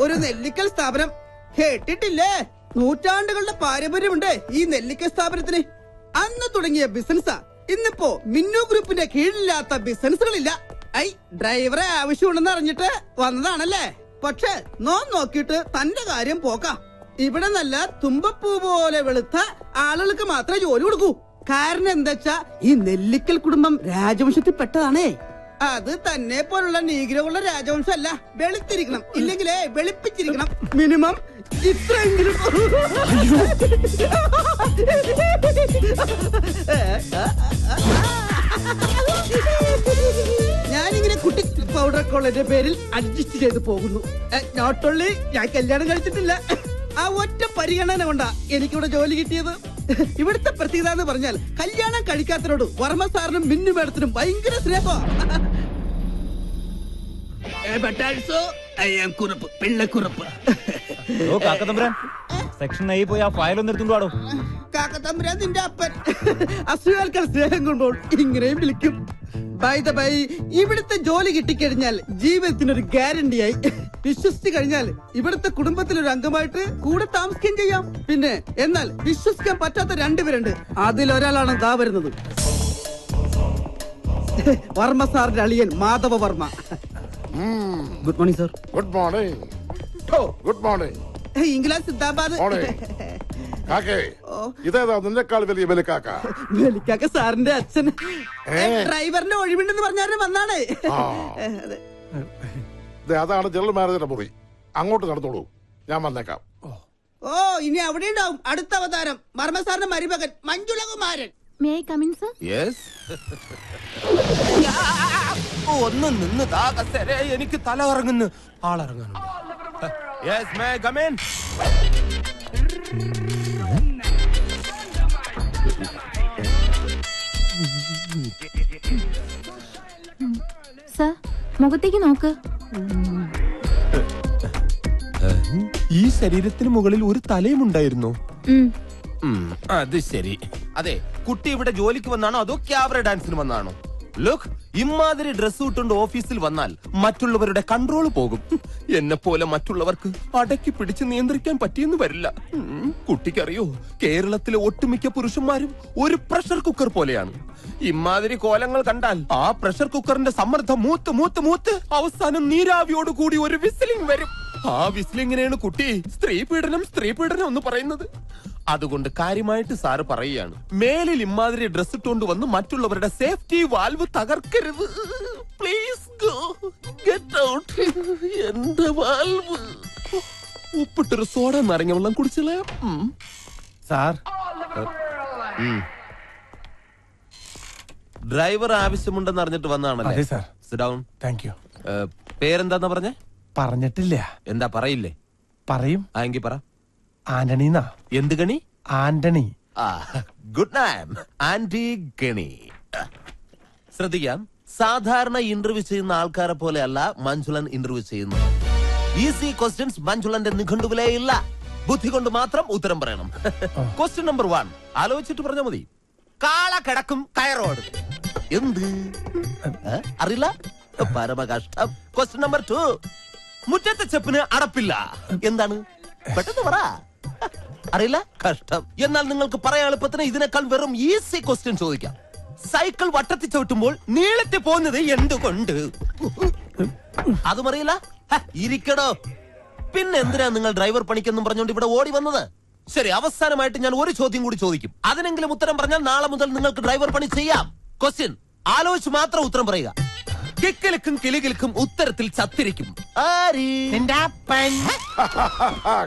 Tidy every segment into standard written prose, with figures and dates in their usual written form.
ഒരു നെല്ലിക്കൽ സ്ഥാപനം കേട്ടിട്ടില്ലേ? നൂറ്റാണ്ടുകളുടെ പാരമ്പര്യമുണ്ട് ഈ നെല്ലിക്കൽ സ്ഥാപനത്തിന്. അന്ന് തുടങ്ങിയ ബിസിനസ്സാ. ഇന്നിപ്പോ മിന്നു ഗ്രൂപ്പിന്റെ കീഴിലില്ലാത്ത ബിസിനസ്സുകളില്ല. ഡ്രൈവറെ ആവശ്യമുണ്ടെന്ന് അറിഞ്ഞിട്ട് വന്നതാണല്ലേ? പക്ഷെ നോക്കിയിട്ട് തന്റെ കാര്യം പോക്കാം. ഇവിടെ നല്ല തുമ്പപ്പൂ പോലെ വെളുത്ത ആളുകൾക്ക് മാത്രമേ ജോലി കൊടുക്കൂ. കാരണം എന്താ, ഈ നെല്ലിക്കൽ കുടുംബം രാജവംശത്തിൽ പെട്ടതാണേ. അത് തന്നെ പോലുള്ള നീഗ്രകളുടെ രാജവംശമല്ല. വെളുത്തിരിക്കണം, ഇല്ലെങ്കിലേ വെളുപ്പിച്ചിരിക്കണം. മിനിമം ഇത്രയെങ്കിലും. ഞാനിങ്ങനെ കുട്ടി പൗഡർ കോളേജിന്റെ പേരിൽ അഡ്ജസ്റ്റ് ചെയ്ത് പോകുന്നു. നോട്ട് ഓൺലി ഞാൻ കല്യാണം കഴിച്ചിട്ടില്ല, ആ ഒറ്റ പരിഗണന കൊണ്ടാ എനിക്കിവിടെ ജോലി കിട്ടിയത്. ഇവിടുത്തെ പ്രത്യേകത എന്ന് പറഞ്ഞാൽ കല്യാണം കഴിക്കാത്തവരോട് വർമ്മ സാറിനും മിന്നു മേഡത്തിനും ഭയങ്കര സ്നേഹം. കാക്കത്തമ്പുരാൻ നിന്റെ അപ്പൻ അസുഖാൽക്കാർ സ്നേഹം കൊണ്ടോൾ ഇങ്ങനെയും വിളിക്കും. ബൈ ദ ബൈ, ഇവിടുത്തെ ജോലി കിട്ടിക്കഴിഞ്ഞാൽ ജീവിതത്തിനൊരു ഗ്യാരണ്ടിയായി. വിശ്വസിച്ചു കഴിഞ്ഞാൽ ഇവിടുത്തെ കുടുംബത്തിലൊരു അംഗമായിട്ട് കൂടെ താമസിക്കുകയും ചെയ്യാം. പിന്നെ എന്നാൽ വിശ്വസിക്കാൻ പറ്റാത്ത രണ്ടുപേരുണ്ട്. അതിലൊരാളാണ് ദാ വരുന്നത്, വർമ്മ സാറിന്റെ അളിയൻ Madhava Varma. Good morning sir. Good morning. Good morning. English സിന്ദാബാദ്. ഇതേതാ നിന്നെക്കാൾ വലിയ വെലിക്കാക്ക? വെലിക്കാക്ക സാറിന്റെ അച്ഛൻ. ഡ്രൈവറിന്റെ ഒഴിവുണ്ടെന്ന് പറഞ്ഞാൽ വന്നാണ്. അതാണ് ജനറൽ മാനേജറുടെ മുറി. അങ്ങോട്ട് നടന്നോളൂ, ഞാൻ വന്നേക്കാം. ഓ, ഇനി അവിടെ ഉണ്ടാവും അടുത്ത അവതാരം. വർമ്മ സാറിന്റെ മരുമകൻ മഞ്ജുളകുമാരൻ. ഒന്ന് നിന്ന് എനിക്ക് തല ഇറങ്ങുന്നു. ആളിറങ്ങുന്നു. സർ, മുഖത്തേക്ക് നോക്ക്. ഈ ശരീരത്തിന് മുകളിൽ ഒരു തലയും ഉണ്ടായിരുന്നു. അത് ശരി. അതെ, കുട്ടി ഇവിടെ ജോലിക്ക് വന്നാണോ അതോ ക്യാബറ ഡാൻസിന് വന്നാണോ? ലുക്ക്, ഇമാതിരി ഡ്രസ് ഇട്ടുകൊണ്ട് ഓഫീസിൽ വന്നാൽ മറ്റുള്ളവരുടെ കൺട്രോൾ പോകും. എന്നെ പോലെ മറ്റുള്ളവർക്ക് അടക്കി പിടിച്ച് നിയന്ത്രിക്കാൻ പറ്റിയെന്ന് വരില്ല. കുട്ടിക്കറിയോ, കേരളത്തിലെ ഒട്ടുമിക്ക പുരുഷന്മാരും ഒരു പ്രഷർ കുക്കർ പോലെയാണ്. ഇമാതിരി കോലങ്ങൾ കണ്ടാൽ ആ പ്രഷർ കുക്കറിന്റെ സമ്മർദ്ദം മൂത്ത് മൂത്ത് മൂത്ത് അവസാനം നീരാവിയോട് കൂടി ഒരു വിസിലിംഗ് വരും. ആ വിസിലിങ്ങിനെയാണ് കുട്ടി സ്ത്രീ പീഡനം എന്ന് പറയുന്നത്. അതുകൊണ്ട് കാര്യമായിട്ട് സാറ് പറയുകയാണ്, മേലിൽ ഇമാതിരി ഡ്രസ് ഇട്ടുകൊണ്ട് വന്ന് മറ്റുള്ളവരുടെ സേഫ്റ്റി വാൽവ് തകർക്കരുത്. Please go get out. എന്റെ വാൽവ് ഉപ്പിട്ടൊരു സോഡ നിറഞ്ഞ വെള്ളം കുടിച്ചില്ലേ സാർ? ഡ്രൈവർ ആവശ്യമുണ്ടെന്ന് അറിഞ്ഞിട്ട് വന്നാണല്ലേ? അതെ sir. Sit down. Thank you. പേരെന്താന്നാ പറഞ്ഞേ? പറഞ്ഞിട്ടില്ല. എന്താ പറയില്ലേ? പറയും. എങ്കിൽ പറ. ആന്റണിന്നാ. എന്ത് ഗണി? ആന്റണി. ഗുഡ് നൈം, ആന്റി ഗണി. ശ്രദ്ധിക്കാം, സാധാരണ ഇന്റർവ്യൂ ചെയ്യുന്ന ആൾക്കാരെ പോലെയല്ല മഞ്ജുളൻ ഇന്റർവ്യൂ ചെയ്യുന്നത്. ഈസി ക്വസ്റ്റ്യൻസ് മഞ്ജുളന്റെ നിഘണ്ടുവിലേ ഇല്ല. ബുദ്ധി കൊണ്ട് മാത്രം ഉത്തരം പറയണം. ക്വസ്റ്റ്യൻ നമ്പർ 1 ആലോചിച്ചിട്ട് പറഞ്ഞാൽ മതി. കാള കിടക്കും കയറോട്. എന്ത് അറിയില്ല? പരമകഷ്ടം. ക്വസ്റ്റ്യൻ നമ്പർ 2 മുറ്റത്തെ ചെപ്പിന് അടപ്പില്ല. എന്താണ്? പെട്ടെന്ന് പറ. അറിയില്ല? കഷ്ടം. എന്നാൽ നിങ്ങൾക്ക് പറയാൻ എളുപ്പത്തിന് ഇതിനേക്കാൾ വെറും ഈസി ക്വസ്റ്റ്യൻ ചോദിക്കാം. സൈക്കിൾ വട്ടത്തി ചവിട്ടുമ്പോൾ നീളത്തിൽ പോകുന്നത് എന്തുകൊണ്ട്? അതും അറിയില്ല? ഇരിക്കടോ. പിന്നെ എന്തിനാ നിങ്ങൾ ഡ്രൈവർ പണിക്കെന്നും പറഞ്ഞുകൊണ്ട് ഇവിടെ ഓടി വന്നത്? ശരി, അവസാനമായിട്ട് ഞാൻ ഒരു ചോദ്യം കൂടി ചോദിക്കും. അതിനെങ്കിലും ഉത്തരം പറഞ്ഞാൽ നാളെ മുതൽ നിങ്ങൾക്ക് ഡ്രൈവർ പണി ചെയ്യാം. ക്വസ്റ്റ്യൻ ആലോചിച്ച് മാത്രം ഉത്തരം പറയുക. കിക്കിലിക്കും കിളികിൽക്കും ഉത്തരത്തിൽ ചത്തിരിക്കും.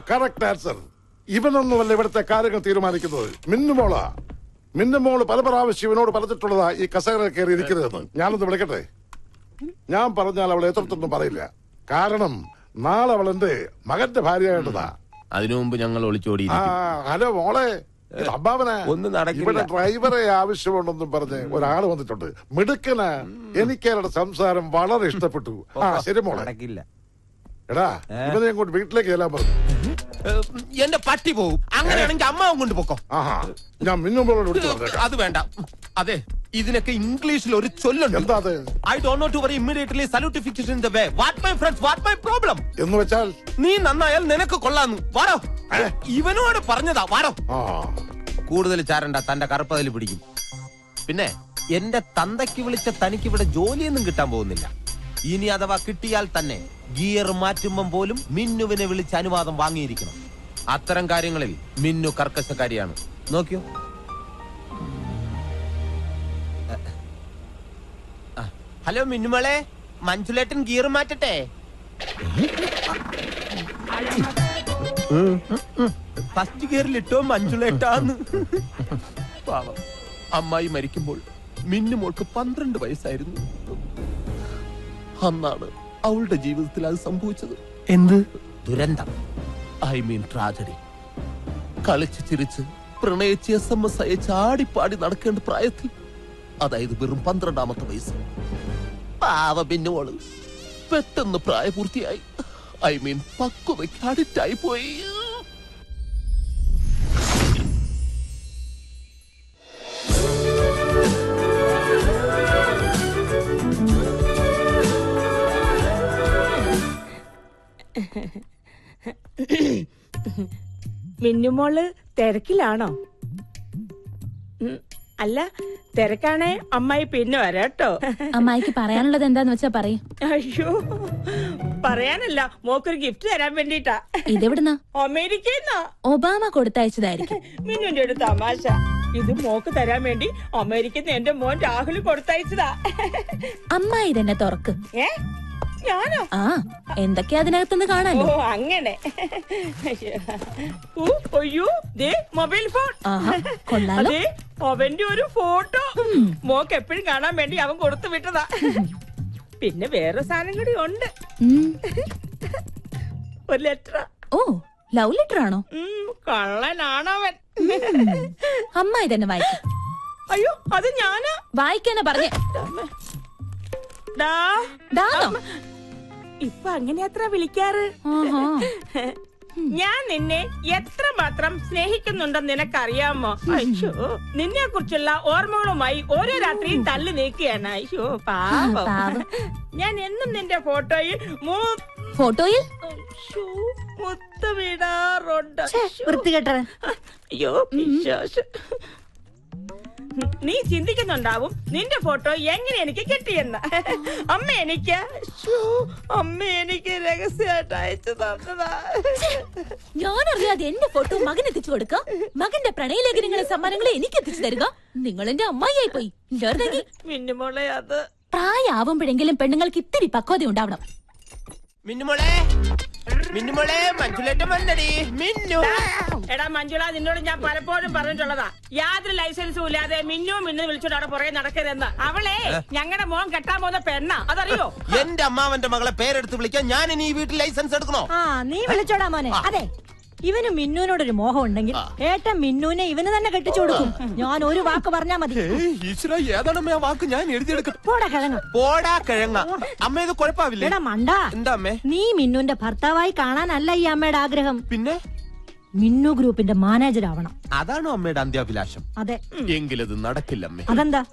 Correct answer. ഇവനൊന്നുമല്ല ഇവിടുത്തെ കാര്യങ്ങൾ തീരുമാനിക്കുന്നത്. മിന്നുമോള് പല പ്രാവശ്യം ഇവനോട് പറഞ്ഞിട്ടുള്ളതാ ഈ കസേര കയറി ഇരിക്കരുതെന്ന്. ഞാനൊന്ന് വിളിക്കട്ടെ? ഞാൻ പറഞ്ഞാൽ അവൾ എത്രത്തൊന്നും പറയില്ല. കാരണം നാളെ അവൾ എന്റെ മകന്റെ ഭാര്യയായിട്ടതാ. അതിനു മുമ്പ് ഞങ്ങൾ ഒളിച്ചോടി. ഹലോ മോളെ, ഒന്നും നടക്കില്ല. ഇവിടെ ഡ്രൈവറെ ആവശ്യമുണ്ടെന്നും പറഞ്ഞ് ഒരാള് വന്നിട്ടുണ്ട്. മിടുക്കനാ. എനിക്ക് അവരുടെ സംസാരം വളരെ ഇഷ്ടപ്പെട്ടു. ശരി മോളെ. നടക്കില്ല. എടാ, ഇവനെ അങ്ങോട്ട് വീട്ടിലേക്ക് ചെല്ലാൻ പറഞ്ഞു. എന്റെ പട്ടി പോവും. അങ്ങനെയാണെങ്കിൽ അമ്മാവും കൊണ്ട് പോക്കോ. ഞാൻ മിന്നുമ്പോളോട് വിളിച്ചു പറഞ്ഞേക്കാം. അത് വേണ്ട. അതെ, ഇതിനൊക്കെ ഇംഗ്ലീഷിൽ ഒരു ചൊല്ലുണ്ട്. എന്താ അത്? I don't know to worry immediately salutification in the way. What my friends, what my problem? എന്ന് വെച്ചാൽ നീ നന്നായാൽ നിനക്ക് കൊള്ളാന്നു. വാടോ, ഇവനോട് പറഞ്ഞതാ. വാടോ. ആ കൂടുതൽ ചാരണ്ട, തന്റെ കറുപ്പതിൽ പിടിക്കും. പിന്നെ എന്റെ തന്തയ്ക്ക് വിളിച്ച തനിക്ക് ഇവിടെ ജോലിയൊന്നും കിട്ടാൻ പോകുന്നില്ല. ഇനി അഥവാ കിട്ടിയാൽ തന്നെ ഗിയർ മാറ്റുമ്പം പോലും മിന്നുവിനെ വിളിച്ച് അനുവാദം വാങ്ങിയിരിക്കണം. അത്തരം കാര്യങ്ങളിൽ മിന്നു കർക്കശക്കാരിയാണ്. നോക്കിയോ. ഹലോ മിന്നുമോളെ, മഞ്ജുലേട്ടൻ ഗിയർ മാറ്റട്ടെ? ഫസ്റ്റ് ഗിയറിലിട്ടോ മഞ്ജുലേട്ടാന്ന്. പാവം, അമ്മായി മരിക്കുമ്പോൾ മിന്നുമോൾക്ക് 12 വയസ്സായിരുന്നു. അന്നാണ് അവളുടെ ജീവിതത്തിൽ അത് സംഭവിച്ചത്. എന്ത് ദുരന്തം, ഐ മീൻ ട്രാജഡി. കളിച്ച് ചിരിച്ച് പ്രണയിച്ച് SMS അയച്ച് ആടിപ്പാടി നടക്കേണ്ട പ്രായത്തിൽ, അതായത് വെറും 12ാമത്തെ വയസ്സ്, പാവ മിന്നുമോള് പെട്ടെന്ന് പ്രായപൂർത്തിയായി. ഐ മീൻ പക്വതയ്ക്ക് അഡിക്റ്റായി പോയി. മിന്നുമോള് തിരക്കിലാണോ? അല്ല, തിരക്കാണേ അമ്മായി പിന്നെ വരാട്ടോ. അമ്മായിക്ക് പറയാനുള്ളത് എന്താന്ന് വെച്ചാ പറയും. അയ്യോ, പറയാനല്ല, മോക്കൊരു ഗിഫ്റ്റ് തരാൻ വേണ്ടിട്ടാ. ഇതെവിടുന്നാ? അമേരിക്കന്നാ. ഒബാമ കൊടുത്തയച്ചതായിരിക്കും. മിന്നുന്റെ ഒരു തമാശ. ഇത് മോക്ക് തരാൻ വേണ്ടി അമേരിക്കന്ന് എന്റെ മോൻ രാഹുൽ കൊടുത്തയച്ചതാ. അമ്മായി തന്നെ തുറക്ക്. ഞാനോ? ആ, എന്തൊക്കെയാ അതിനകത്തുനിന്ന് കാണാനോ? ഓ അങ്ങനെ. അയ്യോ, ദേ മൊബൈൽ ഫോൺ. കൊള്ളാലോ. അതെ, അവന്റെ ഒരു ഫോട്ടോ മോക്ക് എപ്പോഴും കാണാൻ വേണ്ടി അവൻ കൊടുത്തു വിട്ടതാ. പിന്നെ വേറെ സാധനം കൂടി ഉണ്ട്. ഒരു ലെറ്റർ. ഓ, ലവ് ലെറ്റർ ആണോ? കള്ളനാണവൻ. അമ്മായി തന്നെ വായിക്കും. അയ്യോ, അത് ഞാനാ. വായിക്കാനാ പറഞ്ഞേ. ഇപ്പൊ അങ്ങനെ അത്ര വിളിക്കാറ്. ഞാൻ നിന്നെ എത്രമാത്രം സ്നേഹിക്കുന്നുണ്ടെന്ന് നിനക്കറിയാമോ? അയ്യോ, നിന്നെ കുറിച്ചുള്ള ഓർമ്മകളുമായി ഓരോ രാത്രിയും തള്ളി നീക്കുകയാണ്. അയ്യോ പാവം. ഞാൻ എന്നും നിന്റെ ഫോട്ടോയിൽ മുത്തമിടാറുണ്ട്. അയ്യോ വിശ്വാസം. നീ ചിന്തിക്കുന്നുണ്ടാവും നിന്റെ ഫോട്ടോ എങ്ങനെ എനിക്ക് കിട്ടിയെന്ന്. അമ്മ എനിക്ക് രഹസ്യമായിട്ട് അയച്ചു തന്നതാ. ഞാനറിയാതെ എന്റെ ഫോട്ടോ മകൻ എത്തിച്ചു കൊടുക്കാം. മകന്റെ പ്രണയലേഖനങ്ങളെ സമ്മാനങ്ങളെ എനിക്ക് എത്തിച്ചു തരിക. നിങ്ങൾ എന്റെ അമ്മായിയായി പോയി. മിന്നുമോളെ, അത് പ്രായമാവുമ്പോഴെങ്കിലും പെണ്ണുങ്ങൾക്ക് ഇത്തിരി പക്വത ഉണ്ടാവണം. മിന്നുമോളെ, മിന്നുമോളെ, മഞ്ജുലേട്ടൻ വന്നടി. മിന്നു. എടാ മഞ്ജുള, നിന്നോട് ഞാൻ പലപ്പോഴും പറഞ്ഞിട്ടുള്ളതാ, യാതൊരു ലൈസൻസും ഇല്ലാതെ മിന്നു വിളിച്ചോണ്ട് അവിടെ പുറകെ നടക്കരുതെന്ന്. അവളെ ഞങ്ങളുടെ മോൻ കെട്ടാൻ പോകുന്ന പെണ്ണ, അതറിയോ? എന്റെ അമ്മാവന്റെ മകളെ പേരെടുത്ത് വിളിക്കാൻ ഞാൻ ഇനി ഈ വീട്ടിൽ ലൈസൻസ് എടുക്കണോ? നീ വിളിച്ചോടാ മോനെ. അതെ, ഇവന് മിന്നുവിനോടൊരു മോഹം ഉണ്ടെങ്കിൽ ഏട്ടൻ മിന്നുവിനെ ഇവന് തന്നെ കെട്ടിച്ചു കൊടുക്കും. ഞാൻ ഒരു വാക്ക് പറഞ്ഞാ മതി. ഈശ്വര, ഏതാണ് വാക്ക്? ഞാൻ എഴുതിയെടുക്കും. പോടാ കിഴങ്ങ. പോടാ കിഴങ്ങ. അമ്മ ഇത് കുഴപ്പമില്ല. എടാ മണ്ടാ, എന്താ അമ്മേ? നീ മിന്നുവിന്റെ ഭർത്താവായി കാണാനല്ല ഈ അമ്മയുടെ ആഗ്രഹം. പിന്നെ മിന്നു ഗ്രൂപ്പിന്റെ മാനേജർ ആവണം. അതാണോ അമ്മയുടെ അന്ത്യാഭിലാഷം? അതെ. എങ്കിലത് നടക്കില്ല അമ്മേ. അതെന്താ?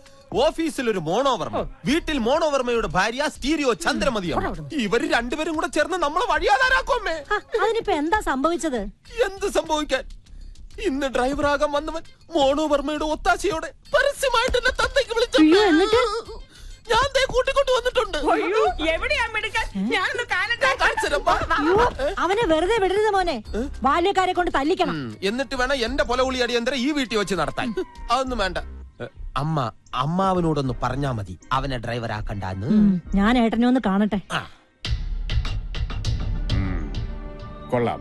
ഓഫീസിൽ ഒരു മോണോവർമ്മ, വീട്ടിൽ മോണോവർമ്മയുടെ ഭാര്യ സ്റ്റീരിയോ ചന്ദ്രമതിയാണ്. ഇവര് രണ്ടുപേരും കൂടെ ചേർന്ന് നമ്മളെ വഴിയാതാരാക്കും അമ്മേ. അതിനിപ്പോ എന്താ സംഭവിച്ചത്? എന്ത് സംഭവിക്കാൻ? ഇന്ന് ഡ്രൈവറാകാൻ വന്നവൻ മോണോവർമ്മയുടെ ഒത്താശയോടെ പരസ്യമായിട്ട് എന്നെ തന്തയ്ക്ക് വിളിച്ചു. എന്നിട്ട് ഞാൻ കൂട്ടിക്കൊണ്ട് വന്നിട്ടുണ്ട്. അവനെ വെറുതെ വിടരുത് മോനെ. ബാല്യക്കാരെ കൊണ്ട് തല്ലിക്കണം. എന്നിട്ട് വേണം എന്റെ പൊലവുളി അടിയന്തരം ഈ വീട്ടിൽ വെച്ച് നടത്താൻ. അതൊന്നും വേണ്ട. അമ്മാവനോടൊന്ന് പറഞ്ഞാ മതി അവനെ ഡ്രൈവർ ആക്കണ്ടെന്ന്. ഞാൻ ഏട്ടനെ ഒന്ന് കാണട്ടെ. കൊള്ളാം.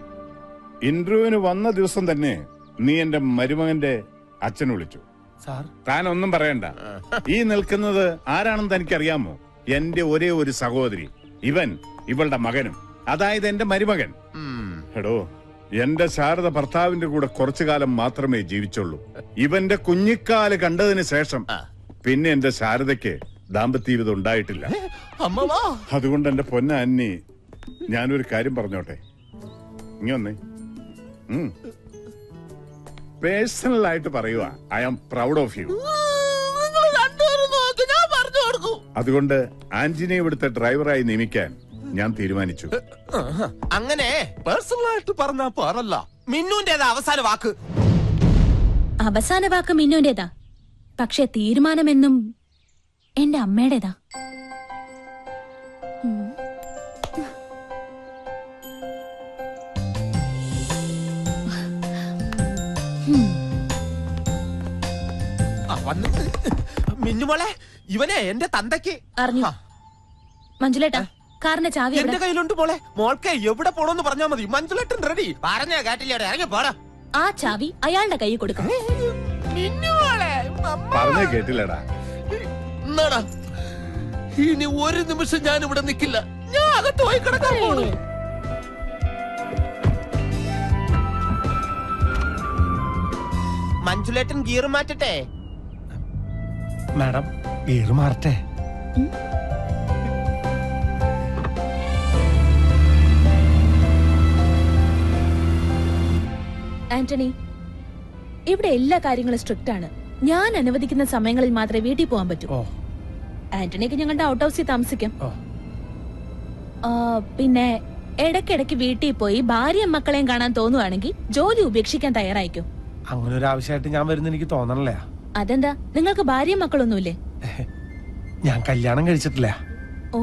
ഇന്റർവ്യൂവിന് വന്ന ദിവസം തന്നെ നീ എന്റെ മരുമകന്റെ അച്ഛനെ വിളിച്ചു. താൻ ഒന്നും പറയണ്ട. ഈ നിൽക്കുന്നത് ആരാണെന്ന് തനിക്കറിയാമോ? എന്റെ ഒരേ ഒരു സഹോദരി. ഇവളുടെ മകനും, അതായത് എന്റെ മരുമകൻ. എടോ, എന്റെ ശാരദ ഭർത്താവിന്റെ കൂടെ കുറച്ചു കാലം മാത്രമേ ജീവിച്ചുള്ളൂ. ഇവന്റെ കുഞ്ഞിക്കാല് കണ്ടതിന് ശേഷം പിന്നെ എന്റെ ശാരദയ്ക്ക് ദാമ്പത്യ ജീവിതം ഉണ്ടായിട്ടില്ല. അതുകൊണ്ട് എന്റെ പൊന്ന അന്നി, ഞാനൊരു കാര്യം പറഞ്ഞോട്ടെ. ഇനി വന്നേ. പേഴ്സണൽ ആയിട്ട് പറയുക, I am proud of you. അതുകൊണ്ട് ആന്റണിയെ ഇവിടുത്തെ ഡ്രൈവറായി നിയമിക്കാൻ ഞാൻ തീരുമാനിച്ചു. അങ്ങനെ പേഴ്സണലായിട്ട് പറഞ്ഞാ പോരല്ല. മിന്നുന്റേതാ അവസാന വാക്ക്. അവസാന വാക്ക് മിന്നുന്റേതാ, പക്ഷെ തീരുമാനമെന്നും എന്റെ അമ്മയുടേതാ. മിന്നുമോളെ, ഇവനെ എന്റെ തന്തയ്ക്ക് അറിഞ്ഞു. മഞ്ജുലേട്ടാ, കാറിന്റെ ചാവി എന്റെ കയ്യിലുണ്ട് മോളെ. മോൾക്ക് എവിടെ പോണോന്ന് പറഞ്ഞാ മതി. മഞ്ജുലേട്ടൻ റെഡി. പറഞ്ഞ കേട്ടില്ലേടെ, ഇറങ്ങി പോടാ. ആ ചാവി അയാളുടെ കയ്യിൽ കൊടുക്കും. മിന്നുമോളെ, പറഞ്ഞേ കേട്ടില്ലടാ. എന്നാടാ, ഇനി ഒരു നിമിഷം ഞാൻ ഇവിടെ നിൽക്കില്ല. ഞാൻ അകത്ത് പോയി കിടക്കാൻ പോണു. മഞ്ജുലേട്ടൻ ഗിയർ മാറ്റട്ടെ? മാഡം ഗിയർ മാറട്ടെ? ആന്റണി, ഇവിടെ എല്ലാ കാര്യങ്ങളും സ്ട്രിക്റ്റ് ആണ്. ഞാൻ അനുവദിക്കുന്ന സമയങ്ങളിൽ മാത്രമേ വീട്ടിൽ പോകാൻ പറ്റൂ. ഓ ആന്റണിക്ക് ഞങ്ങളുടെ ഔട്ട് ഹൗസിൽ താമസിക്കാം. ഓ പിന്നെ ഇടയ്ക്കിടയ്ക്ക് വീട്ടിൽ പോയി ഭാര്യയും മക്കളെയും കാണാൻ തോന്നുവാണെങ്കിൽ ജോലി ഉപേക്ഷിക്കാൻ തയ്യാറായിക്കോ. അങ്ങനെ ഒരു ആവശ്യമായിട്ട് ഞാൻ വരുന്ന എനിക്ക് തോന്നണല്ലേ. അതെന്താ, നിങ്ങൾക്ക് ഭാര്യയും മക്കളൊന്നുമില്ലേ? ഞാൻ കല്യാണം കഴിച്ചിട്ടില്ല. ഓ